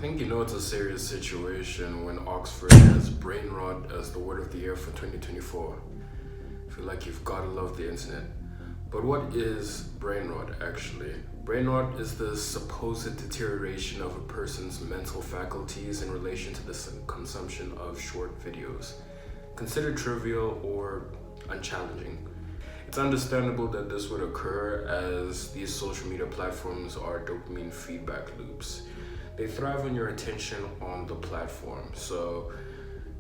think you know it's a serious situation when Oxford has Brainrot as the word of the year for 2024. I feel like you've gotta love the internet. But what is Brainrot actually? Brainrot is the supposed deterioration of a person's mental faculties in relation to the consumption of short videos, considered trivial or unchallenging. It's understandable that this would occur as these social media platforms are dopamine feedback loops. They thrive on your attention on the platform, so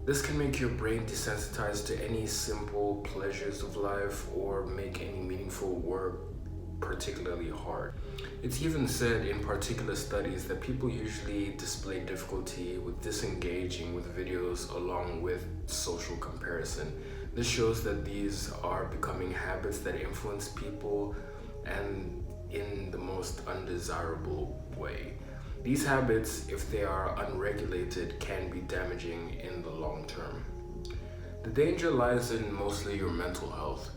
this can make your brain desensitized to any simple pleasures of life or make any meaningful work particularly hard. It's even said in particular studies that people usually display difficulty with disengaging with videos along with social comparison. This shows that these are becoming habits that influence people and in the most undesirable way. These habits, if they are unregulated, can be damaging in the long term. The danger lies in mostly your mental health.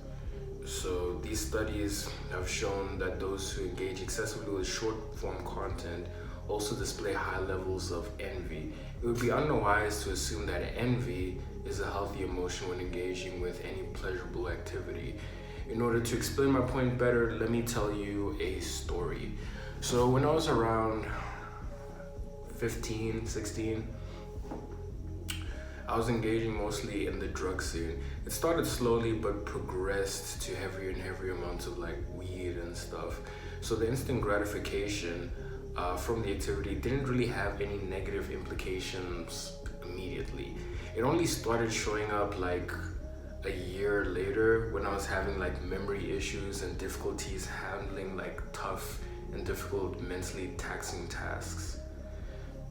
So these studies have shown that those who engage excessively with short form content also display high levels of envy. It would be unwise to assume that envy is a healthy emotion when engaging with any pleasurable activity. In order to explain my point better, let me tell you a story. So when I was around 15, 16, I was engaging mostly in the drug scene. It started slowly but progressed to heavier and heavier amounts of like weed and stuff. So the instant gratification from the activity didn't really have any negative implications immediately. It only started showing up like a year later when I was having like memory issues and difficulties handling like tough and difficult mentally taxing tasks.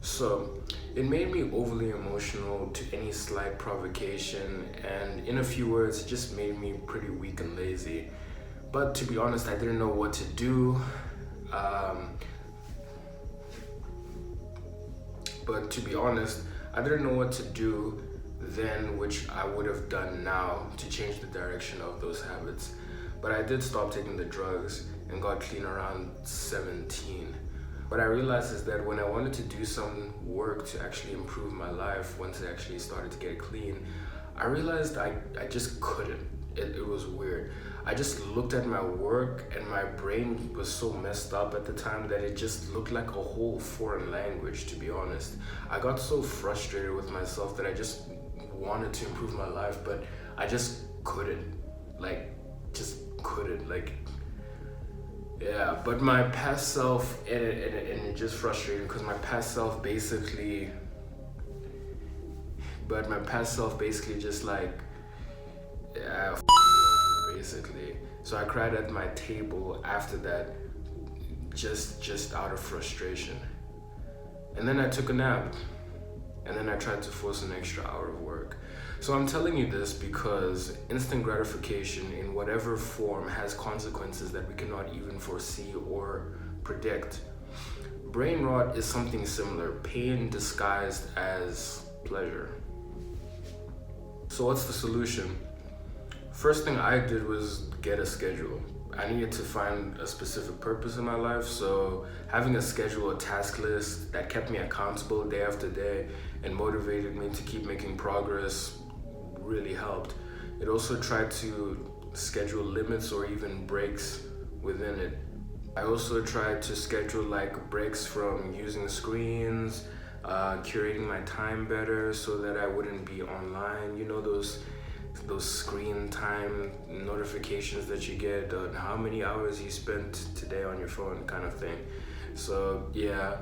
So it made me overly emotional to any slight provocation, and in a few words, it just made me pretty weak and lazy. But to be honest, I didn't know what to do. Then, which I would have done now to change the direction of those habits. But I did stop taking the drugs and got clean around 17. What I realized is that when I wanted to do some work to actually improve my life, once I actually started to get clean, I realized I just couldn't. It was weird. I just looked at my work and my brain was so messed up at the time that it just looked like a whole foreign language, to be honest. I got so frustrated with myself that I just wanted to improve my life, but I just couldn't. Yeah, but my past self, and it just frustrated because my past self basically just like, yeah, basically. So I cried at my table after that, just out of frustration. And then I took a nap, and then I tried to force an extra hour of work. So I'm telling you this because instant gratification in whatever form has consequences that we cannot even foresee or predict. Brain rot is something similar, pain disguised as pleasure. So what's the solution? First thing I did was get a schedule. I needed to find a specific purpose in my life, so having a schedule, a task list that kept me accountable day after day and motivated me to keep making progress really helped. It also tried to schedule limits or even breaks within it. I also tried to schedule like breaks from using screens, curating my time better so that I wouldn't be online. You know those screen time notifications that you get on how many hours you spent today on your phone kind of thing. So yeah.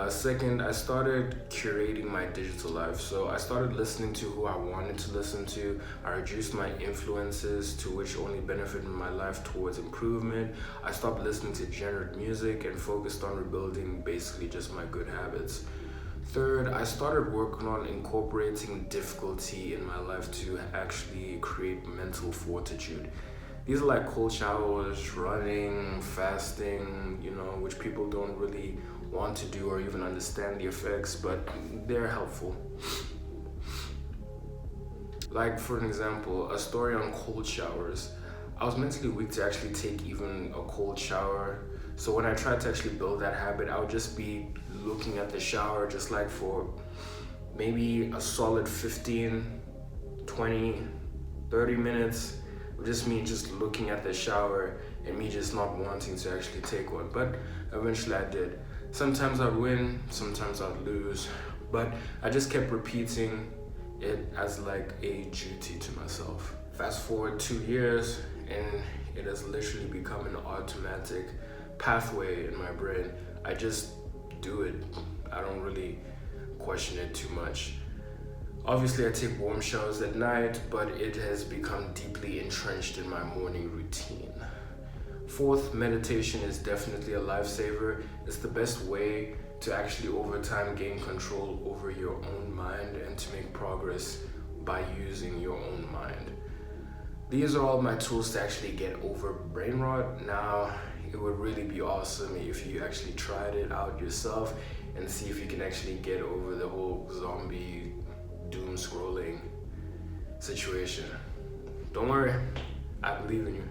Second, I started curating my digital life. So I started listening to who I wanted to listen to. I reduced my influences to which only benefited my life towards improvement. I stopped listening to generic music and focused on rebuilding basically just my good habits. Third, I started working on incorporating difficulty in my life to actually create mental fortitude. These are like cold showers, running, fasting, which people don't really want to do or even understand the effects, but they're helpful. Like for an example, a story on cold showers. I was mentally weak to actually take even a cold shower. So when I tried to actually build that habit, I would just be looking at the shower just like for maybe a solid 15, 20, 30 minutes. Just me just looking at the shower and me just not wanting to actually take one. But eventually I did. Sometimes I'd win, sometimes I'd lose, but I just kept repeating it as like a duty to myself. Fast forward 2 years and it has literally become an automatic pathway in my brain. I just do it. I don't really question it too much. Obviously I take warm showers at night, but it has become deeply entrenched in my morning routine. Fourth, meditation is definitely a lifesaver. It's the best way to actually over time gain control over your own mind and to make progress by using your own mind. These are all my tools to actually get over brain rot. Now, it would really be awesome if you actually tried it out yourself and see if you can actually get over the whole zombie doom scrolling situation. Don't worry, I believe in you.